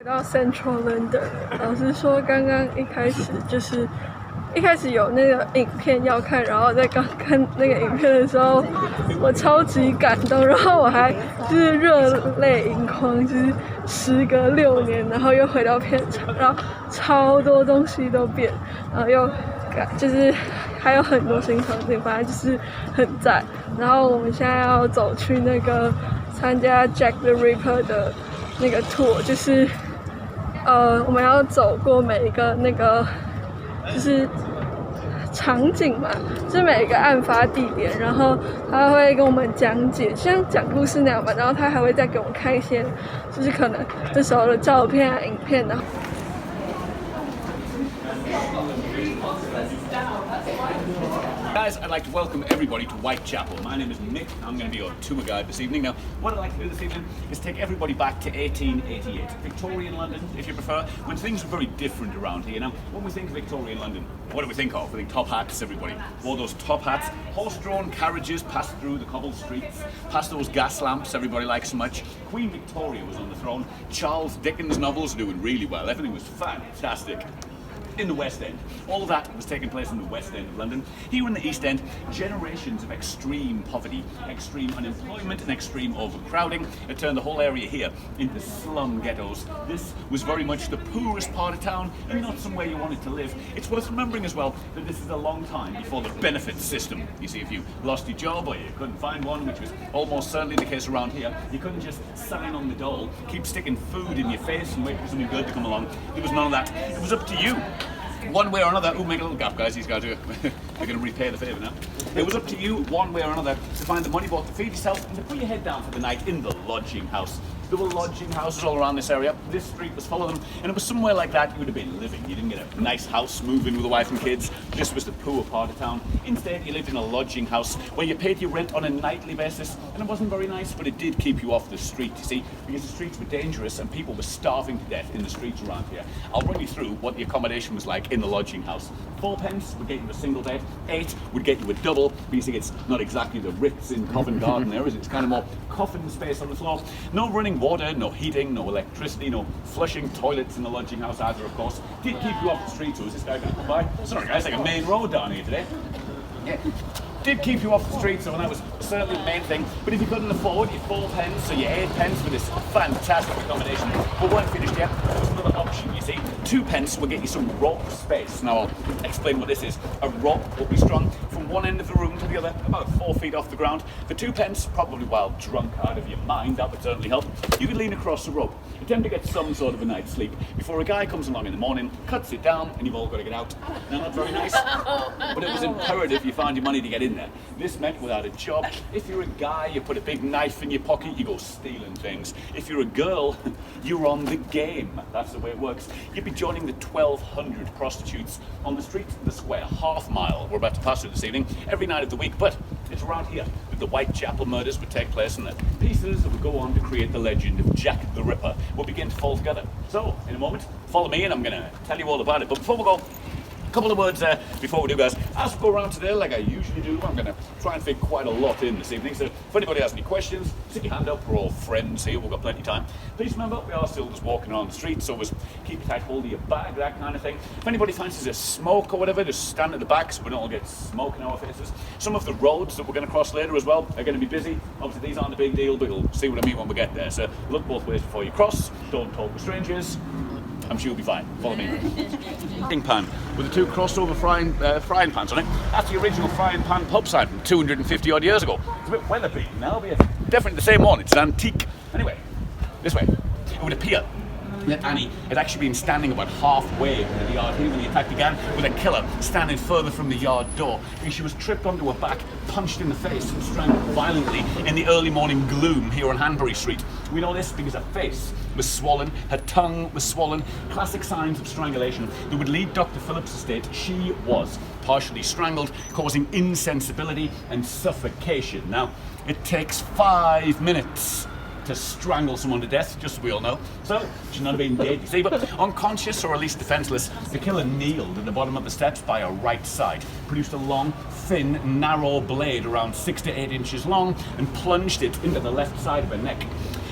到 Central London， 老实说，刚刚一开始有那个影片要看，然后在刚看那个影片的时候，我超级感动，然后我还就是热泪盈眶，就是时隔6年，然后又回到片场，然后超多东西都变，然后又就是还有很多新场景，反正就是很赞。然后我们现在要走去那个参加 Jack the Ripper 的那个 tour， 就是我们要走过每一个那个就是场景嘛，就是每一个案发地点，然后他会跟我们讲解，像讲故事那样吧，然后他还会再给我们看一些，就是可能这时候的照片啊、影片啊。Guys, I'd like to welcome everybody to Whitechapel. My name is Nick. I'm going to be your tour guide this evening. Now, what I'd like to do this evening is take everybody back to 1888, Victorian London, if you prefer, when things were very different around here. Now, when we think of Victorian London, what do we think of? We think top hats, everybody. All those top hats, horse-drawn carriages passed through the cobbled streets, past those gas lamps everybody likes so much. Queen Victoria was on the throne. Charles Dickens' novels were doing really well. Everything was fantastic. In the West End. All of that was taking place in the West End of London. Here in the East End, generations of extreme poverty, extreme unemployment and extreme overcrowding had turned the whole area here into slum ghettos. This was very much the poorest part of town and not somewhere you wanted to live. It's worth remembering as well that this is a long time before the benefits system. You see, if you lost your job or you couldn't find one, which was almost certainly the case around here, you couldn't just sign on the dole, keep sticking food in your face and wait for something good to come along. There was none of that. It was up to you. One way or another, make a little gap, guys. These guys are they're going to repay the favour now. It was up to you, one way or another, to find the money both to feed yourself and to put your head down for the night in the lodging house. There were lodging houses all around this area. This street was full of them, and it was somewhere like that you would have been living. You didn't get a nice house, move in with a wife and kids. This was the poor part of town. Instead, you lived in a lodging house where you paid your rent on a nightly basis, and it wasn't very nice, but it did keep you off the street, you see, because the streets were dangerous and people were starving to death in the streets around here. I'll run you through what the accommodation was like in the lodging house. 4p would get you a single bed, 8 would get you a double, but you see it's not exactly the Ritz in Covent Garden there, is it? It's kind of more coffin space on the floor. No running water, no heating, no electricity, no flushing toilets in the lodging house either, of course. Did keep you off the street, so is this guy going to come by? Sorry guys, like a main road down here today. Yeah. Did keep you off the street, so that was certainly the main thing. But if you couldn't afford your 4p or your 8p for this fantastic accommodation, we weren't finished yet. There was another option, you see. 2p will get you some rope space. Now I'll explain what this is. A rope will be strung from one end of the room to the other, about 4 feet off the ground. For 2p, probably while drunk out of your mind, that would certainly help. You could lean across the rope, attempt to get some sort of a night's sleep before a guy comes along in the morning, cuts it down, and you've all got to get out. Now, not very nice, but it was imperative you found your money to get in there. This meant without a job, if you're a guy, you put a big knife in your pocket, you go stealing things. If you're a girl, you're on the game. That's the way it works. You'd be joining the 1,200 prostitutes on the street, the square, half mile we're about to pass through this evening, every night of the week. But it's around here that the Whitechapel murders would take place and the pieces that would go on to create the legend of Jack the Ripper will begin to fall together. So, in a moment, follow me and I'm going to tell you all about it. But before we go, a couple of words before we do, guys. As we go around today, like I usually do, I'm going to try and fit quite a lot in this evening. So if anybody has any questions, stick your hand up. We're all friends here. We've got plenty of time. Please remember, we are still just walking around the street, so always keep a tight hold of your bag, that kind of thing. If anybody fancies a smoke or whatever, just stand at the back so we don't all get smoke in our faces. Some of the roads that we're going to cross later as well are going to be busy. Obviously, these aren't a big deal, but you'll see what I mean when we get there. So look both ways before you cross. Don't talk with strangers. I'm sure you'll be fine. Follow me. Pan with the 2 crossover frying pans on it. That's the original frying pan pub sign from 250 odd years ago. It's a bit weather beaten now, but it's definitely the same one. It's an antique. Anyway, this way. It would appear that Annie had actually been standing about halfway in the yard here when the attack began, with a killer standing further from the yard door. And she was tripped onto her back, punched in the face and strangled violently in the early morning gloom here on Hanbury Street. We know this because her face was swollen, her tongue was swollen, classic signs of strangulation that would lead Dr. Phillips to state she was partially strangled, causing insensibility and suffocation. Now, it takes 5 minutes to strangle someone to death, just so we all know. So, she's not been dead, you see, but unconscious or at least defenseless, the killer kneeled at the bottom of the steps by her right side, produced a long, thin, narrow blade around 6 to 8 inches long, and plunged it into the left side of her neck.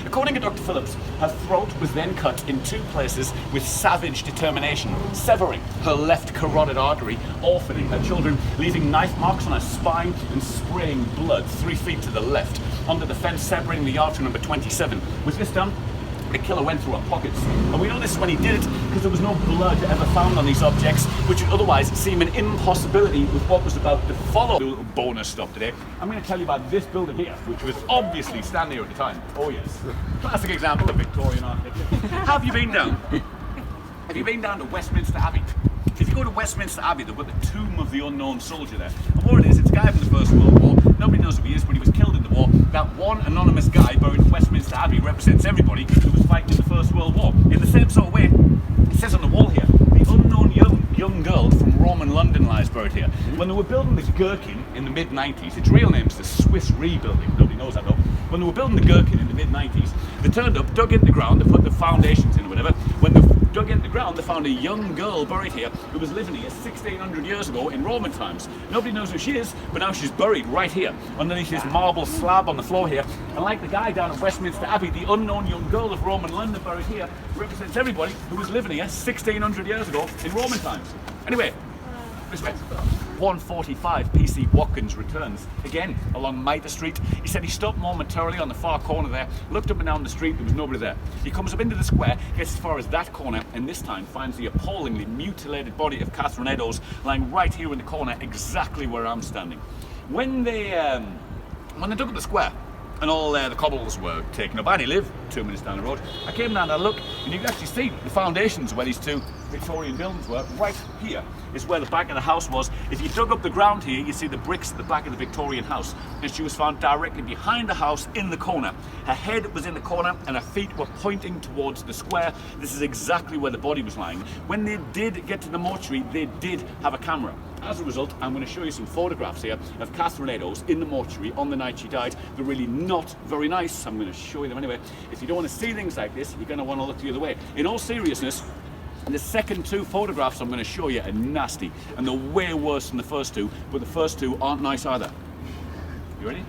According to Dr. Phillips, her throat was then cut in 2 places with savage determination, severing her left carotid artery, orphaning her children, leaving knife marks on her spine and spraying blood 3 feet to the left onto the fence, severing the artery number 27. Was this done? The killer went through her pockets. And we know this when he did it because there was no blood ever found on these objects, which would otherwise seem an impossibility with what was about to follow. A little bonus stop today. I'm going to tell you about this building here, which was obviously standing here at the time. Oh yes. Classic example of Victorian architecture. Have you been down? Have you been down to Westminster Abbey? If you go to Westminster Abbey, they've got the tomb of the unknown soldier there. And what it is, it's a guy from the First World War. Nobody knows who he is, but he was killed in the war. That one anonymous guy buried in Westminster Abbey represents everybody who was fighting in the First World War. In the same sort of way, it says on the wall here, the unknown young girl from Roman London lies buried here. When they were building the Gherkin in the mid-90s, its real name is the Swiss rebuilding. Nobody knows that though. When they were building the Gherkin in the mid-90s, they turned up, dug into the ground, they put the foundations in or whatever. When they dug into the ground, they found a young girl buried here who was living here 1600 years ago in Roman times. Nobody knows who she is, but now she's buried right here, underneath this marble slab on the floor here. And like the guy down at Westminster Abbey, the unknown young girl of Roman London buried here represents everybody who was living here 1600 years ago in Roman times. Anyway, respect. 1:45 PC Watkins returns again along Mitre Street. He said he stopped momentarily on the far corner there, looked up and down the street, there was nobody there. He comes up into the square, gets as far as that corner, and this time finds the appallingly mutilated body of Catherine Eddowes lying right here in the corner, exactly where I'm standing. When they dug up the square and all the cobbles were taken up, and he lived 2 minutes down the road, I came down and had a look, and you can actually see the foundations where these 2 Victorian buildings were. Right here is where the back of the house was. If you dug up the ground here, you see the bricks at the back of the Victorian house. And she was found directly behind the house in the corner. Her head was in the corner and her feet were pointing towards the square. This is exactly where the body was lying. When they did get to the mortuary, they did have a camera. As a result, I'm going to show you some photographs here of Catherine Eddowes in the mortuary on the night she died. They're really not very nice. I'm going to show you them anyway. If you don't want to see things like this, you're going to want to look the other way. In all seriousness, the second 2 photographs I'm going to show you are nasty, and they're way worse than the first 2, but the first 2 aren't nice either. You ready?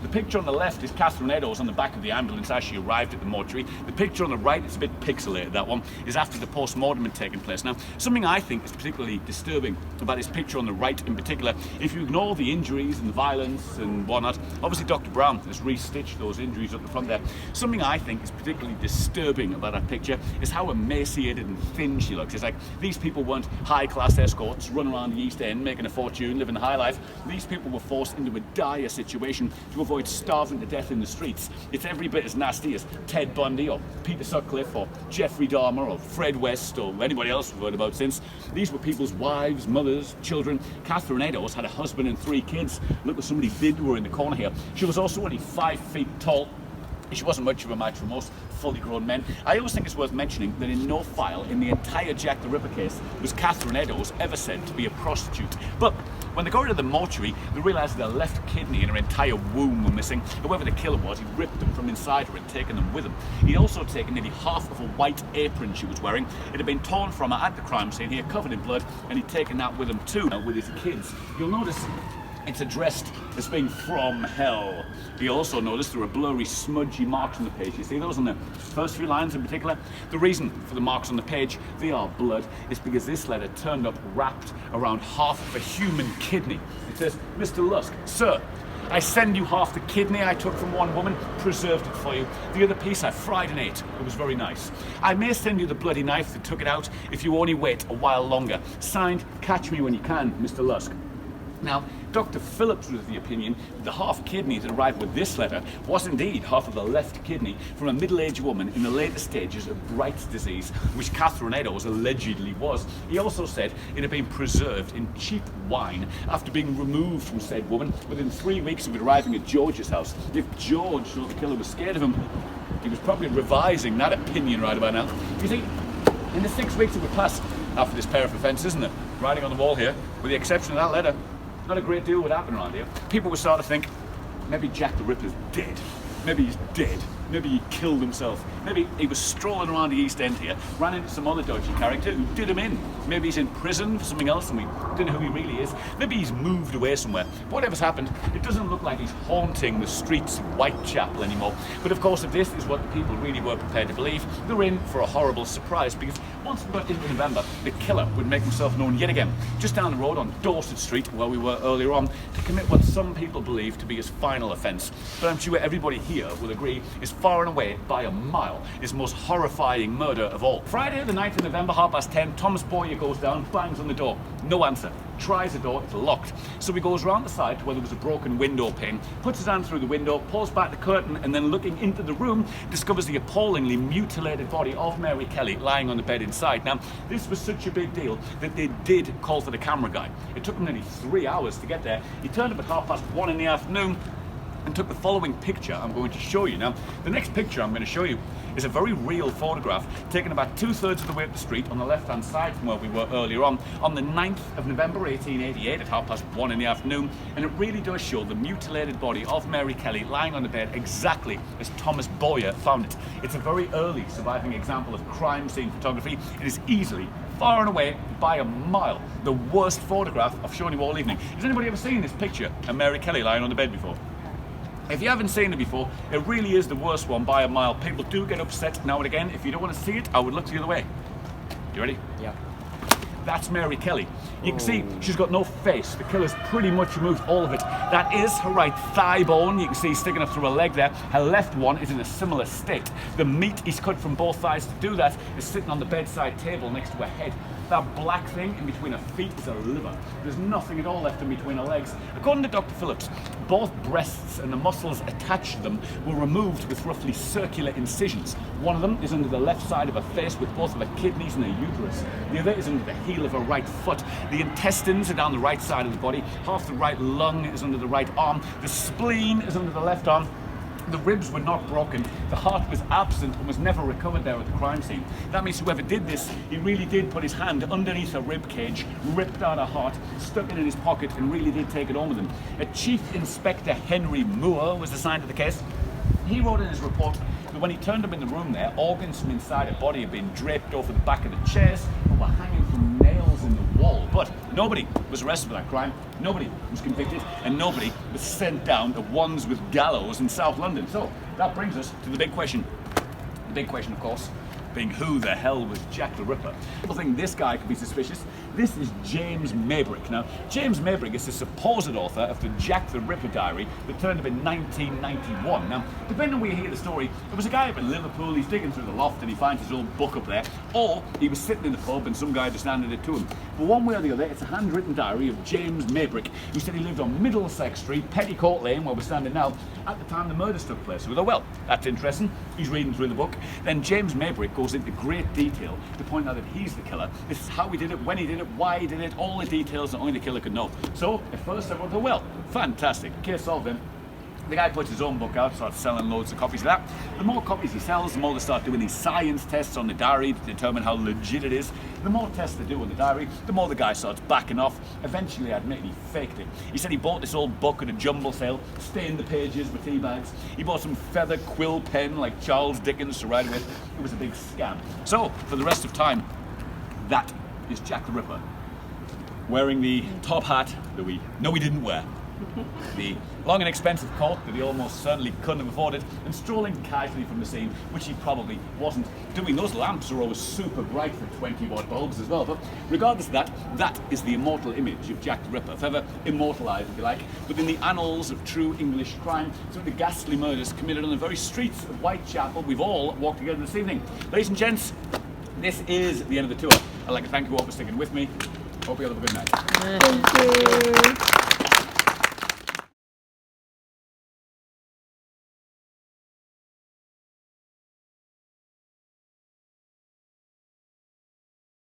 The picture on the left is Catherine Eddowes on the back of the ambulance as she arrived at the mortuary. The picture on the right, it's a bit pixelated, that one, is after the post-mortem had taken place. Now, something I think is particularly disturbing about this picture on the right in particular, if you ignore the injuries and the violence and whatnot, obviously Dr. Brown has re-stitched those injuries up the front there. Something I think is particularly disturbing about that picture is how emaciated and thin she looks. It's like these people weren't high-class escorts running around the East End making a fortune, living a high life. These people were forced into a dire situation to avoid starving to death in the streets. It's every bit as nasty as Ted Bundy or Peter Sutcliffe or Jeffrey Dahmer or Fred West or anybody else we've heard about since. These were people's wives, mothers, children. Catherine Eddowes had a husband and 3 kids. Look what somebody did to her in the corner here. She was also only 5 feet tall. She wasn't much of a match for most fully grown men. I always think it's worth mentioning that in no file in the entire Jack the Ripper case was Catherine Eddowes ever said to be a prostitute. But when they got into the mortuary, they realised their left kidney and her entire womb were missing. Whoever the killer was, he ripped them from inside her and taken them with him. He'd also taken nearly half of a white apron she was wearing. It had been torn from her at the crime scene here, covered in blood, and he'd taken that with him too, with his kids. You'll notice it's addressed as being from hell. You also notice there are blurry, smudgy marks on the page. You see those on the first few lines in particular? The reason for the marks on the page, they are blood, is because this letter turned up wrapped around half of a human kidney. It says, Mr. Lusk, sir, I send you half the kidney I took from one woman, preserved it for you. The other piece I fried and ate. It was very nice. I may send you the bloody knife that took it out if you only wait a while longer. Signed, catch me when you can, Mr. Lusk. Now, Dr. Phillips was of the opinion that the half kidney that arrived with this letter was indeed half of the left kidney from a middle-aged woman in the later stages of Bright's disease, which Catherine Eddowes allegedly was. He also said it had been preserved in cheap wine after being removed from said woman within 3 weeks of it arriving at George's house. If George thought the killer was scared of him, he was probably revising that opinion right about now. You see, in the 6 weeks that would pass after this pair of offences, isn't it? Writing on the wall here, with the exception of that letter, not a great deal would happen around here. People would start to think, maybe Jack the Ripper's dead. Maybe he's dead. Maybe he killed himself. Maybe he was strolling around the East End here, ran into some other dodgy character who did him in. Maybe he's in prison for something else and we don't know who he really is. Maybe he's moved away somewhere. Whatever's happened, it doesn't look like he's haunting the streets of Whitechapel anymore. But of course, if this is what the people really were prepared to believe, they're in for a horrible surprise, because once we got into November, the killer would make himself known yet again, just down the road on Dorset Street, where we were earlier on, to commit what some people believe to be his final offence. But I'm sure everybody here will agree is far and away, by a mile, his most horrifying murder of all. Friday, the 9th of November, 10:30, Thomas Boyer goes down, bangs on the door. No answer. Tries the door, it's locked. So he goes round the side to where there was a broken window pane, puts his hand through the window, pulls back the curtain, and then looking into the room, discovers the appallingly mutilated body of Mary Kelly lying on the bed inside. Now, this was such a big deal that they did call for the camera guy. It took him nearly 3 hours to get there. He turned up at 1:30 in the afternoon and took the following picture I'm going to show you. Now, the next picture I'm going to show you is a very real photograph taken about 2/3 of the way up the street on the left-hand side from where we were earlier on the 9th of November 1888 at 1:30 in the afternoon, and it really does show the mutilated body of Mary Kelly lying on the bed exactly as Thomas Boyer found it. It's a very early surviving example of crime scene photography. It is easily, far and away, by a mile, the worst photograph I've shown you all evening. Has anybody ever seen this picture of Mary Kelly lying on the bed before? If you haven't seen it before, it really is the worst one by a mile. People do get upset now and again. If you don't want to see it, I would look the other way. You ready? Yeah. That's Mary Kelly. You can see she's got no face. The killer's pretty much removed all of it. That is her right thigh bone. You can see sticking up through her leg there. Her left one is in a similar state. The meat he's cut from both thighs to do that is sitting on the bedside table next to her head. That black thing in between her feet is a liver. There's nothing at all left in between her legs. According to Dr. Phillips, both breasts and the muscles attached to them were removed with roughly circular incisions. One of them is under the left side of her face with both of her kidneys and her uterus. The other is under the heel of her right foot. The intestines are down the right side of the body. Half the right lung is under the right arm. The spleen is under the left arm. The ribs were not broken. The heart was absent and was never recovered there at the crime scene. That means whoever did this, he really did put his hand underneath her rib cage, ripped out her heart, stuck it in his pocket, and really did take it home with him. A Chief Inspector Henry Moore was assigned to the case. He wrote in his report that when he turned up in the room there, organs from inside her body had been draped over the back of the chairs and were hanging from nails in the wall. But nobody was arrested for that crime, nobody was convicted, and nobody was sent down to Wandsworth Gallows in South London. So that brings us to the big question. The big question, of course, being who the hell was Jack the Ripper? People think this guy could be suspicious. This is James Maybrick. Now, James Maybrick is the supposed author of the Jack the Ripper diary that turned up in 1991. Now, depending on where you hear the story, there was a guy up in Liverpool, he's digging through the loft and he finds his old book up there, or he was sitting in the pub and some guy just handed it to him. But one way or the other, it's a handwritten diary of James Maybrick, who said he lived on Middlesex Street, Petticoat Lane, where we're standing now, at the time the murders took place. So we thought, well, that's interesting. He's reading through the book. Then James Maybrick goes into great detail to point out that he's the killer. This is how he did it, when he did it, why he did it, all the details that only the killer could know. So at first everyone thought, well, fantastic, case solved then. The guy puts his own book out, starts selling loads of copies of that. The more copies he sells, the more they start doing these science tests on the diary to determine how legit it is. The more tests they do on the diary, the more the guy starts backing off. Eventually, I admit, he faked it. He said he bought this old book at a jumble sale, stained the pages with tea bags. He bought some feather quill pen like Charles Dickens to write with. It was a big scam. So, for the rest of time, that is Jack the Ripper, wearing the top hat that we know he didn't wear, the long and expensive coat that he almost certainly couldn't have afforded, and strolling casually from the scene, which he probably wasn't doing. Those lamps are always super bright for 20-watt bulbs as well, but regardless of that, that is the immortal image of Jack the Ripper, forever immortalised, if you like, within the annals of true English crime, some of the ghastly murders committed on the very streets of Whitechapel we've all walked together this evening. Ladies and gents, this is the end of the tour. I'd like to thank you all for sticking with me. Hope you all have a good night. Thank you.